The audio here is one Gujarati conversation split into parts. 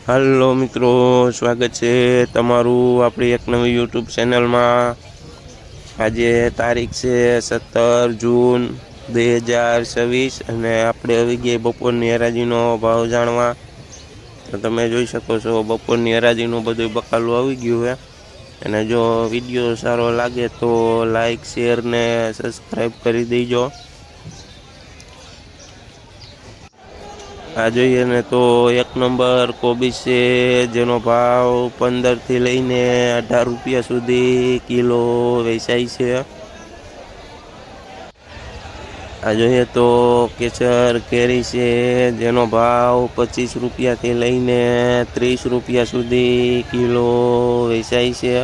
હાલો મિત્રો, સ્વાગત છે તમારું આપણી એક નવી યુટ્યુબ ચેનલમાં। આજે તારીખ છે 17 જૂન 2026 અને આપણે આવી ગયા બપોરની હરાજીનો ભાવ જાણવા। તો તમે જોઈ શકો છો બપોરની હરાજીનું બધું બકાલું આવી ગયું છે। અને જો વિડીયો સારો લાગે તો લાઈક શેર ને સબસ્ક્રાઈબ કરી દેજો। આ જોઈએ ને તો એક નંબર કોબીજ છે, જેનો ભાવ 15 થી લઈને 18 રૂપિયા સુધી કિલો વેચાય છે। આ જોઈએ તો કેસર કેરી છે, જેનો ભાવ 25 રૂપિયાથી લઈને 30 રૂપિયા સુધી કિલો વેચાય છે।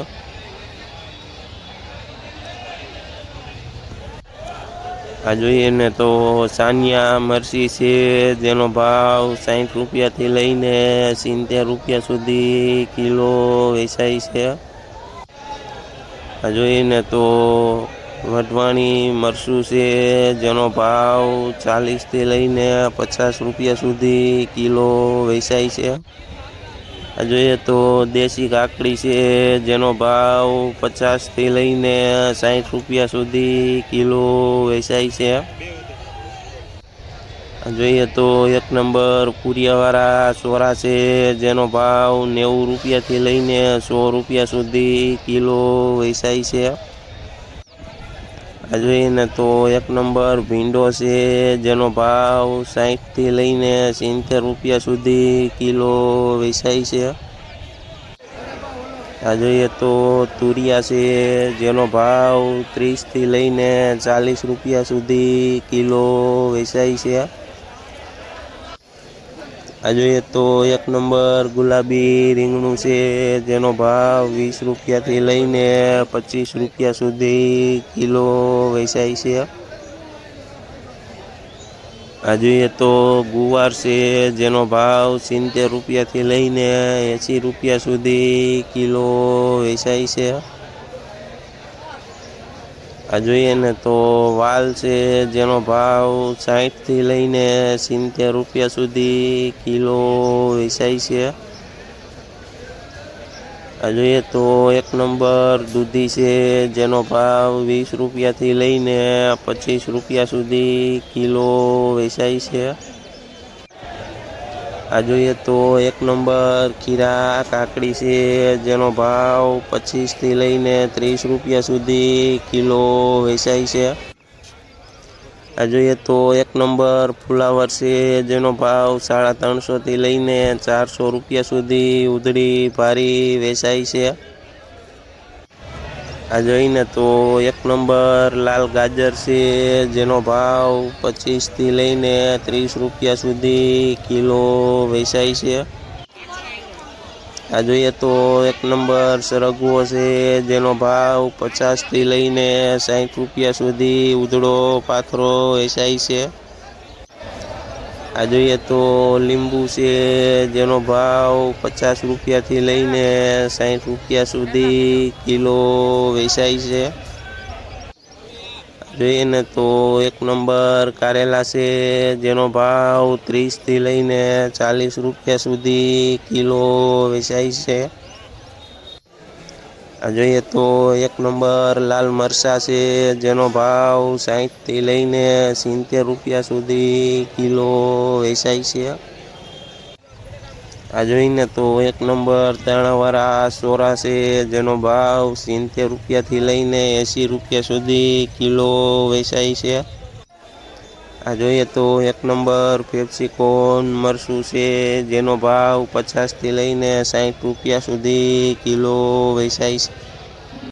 આ જોઈએ ને તો સાનિયા મરચી છે, જેનો ભાવ 60 રૂપિયાથી લઈને 70 રૂપિયા સુધી કિલો વેચાય છે। આ જોઈએ ને તો વઢવાણી મરચું છે, જેનો ભાવ 40 થી લઈને 50 રૂપિયા સુધી કિલો વેચાય છે। આ જોઈએ તો દેશી કાકડી છે, જેનો ભાવ 50 થી લઈને 60 રૂપિયા સુધી કિલો વેચાય છે। આ જોઈએ તો એક નંબર કુરિયાવાળા સોરા છે, જેનો ભાવ 90 રૂપિયાથી લઈને 100 રૂપિયા સુધી કિલો વેચાય છે। આ જોઈએ ને તો એક નંબર ભીંડો છે, જેનો ભાવ 60 થી લઈને 70 રૂપિયા સુધી કિલો વેચાય છે। આ જોઈએ તો તુરિયા છે, જેનો ભાવ 30 થી લઈને 40 રૂપિયા સુધી કિલો વેચાય છે। આ જોઈએ તો એક નંબર ગુલાબી રીંગણું છે, જેનો ભાવ 20 રૂપિયાથી લઈને 25 રૂપિયા સુધી કિલો વેચાય છે। આ જોઈએ તો ગુવાર છે, જેનો ભાવ 70 રૂપિયાથી લઈને 80 રૂપિયા સુધી કિલો વેચાય છે। આ જોઈએ ને તો વાલ છે, જેનો ભાવ 60 થી લઈને 70 રૂપિયા સુધી કિલો વેચાય છે। આ જોઈએ તો એક નંબર દૂધી છે, જેનો ભાવ 20 રૂપિયાથી લઈને 25 રૂપિયા સુધી કિલો વેચાય છે। આ જોઈએ તો એક નંબર ખીરા કાકડી છે, જેનો ભાવ 25 થી લઈને 30 રૂપિયા સુધી કિલો વેચાય છે। આ જોઈએ તો એક નંબર ફુલાવર છે, જેનો ભાવ 350 થી લઈને 400 રૂપિયા સુધી ઉધડી ભારી વેચાય છે। આ જોઈને તો એક નંબર લાલ ગાજર છે, જેનો ભાવ 25 થી લઈને 30 રૂપિયા સુધી કિલો વેચાય છે। આ જોઈએ તો એક નંબર સરગવો છે, જેનો ભાવ 50 થી લઈને 60 રૂપિયા સુધી ઉધડો પાથરો વેચાય છે। આ જોઈએ તો લીંબુ છે, જેનો ભાવ 50 રૂપિયાથી લઈને 60 રૂપિયા સુધી કિલો વેચાય છે। જોઈએ ને તો એક નંબર કારેલા છે, જેનો ભાવ 30 થી લઈને 40 રૂપિયા સુધી કિલો વેચાય છે। આ જોઈએ તો એક નંબર લાલ મરચા છે, જેનો ભાવ 60 થી લઈને 70 રૂપિયા સુધી કિલો વેચાય છે। આ જોઈને તો એક નંબર દાણાવાળા સોરા છે, જેનો ભાવ 70 રૂપિયાથી લઈને 80 રૂપિયા સુધી કિલો વેચાય છે। આ જોઈએ તો એક નંબર પેપ્સિકોન મરચું છે, જેનો ભાવ 50 થી લઈને 60 રૂપિયા સુધી કિલો વેચાય છે।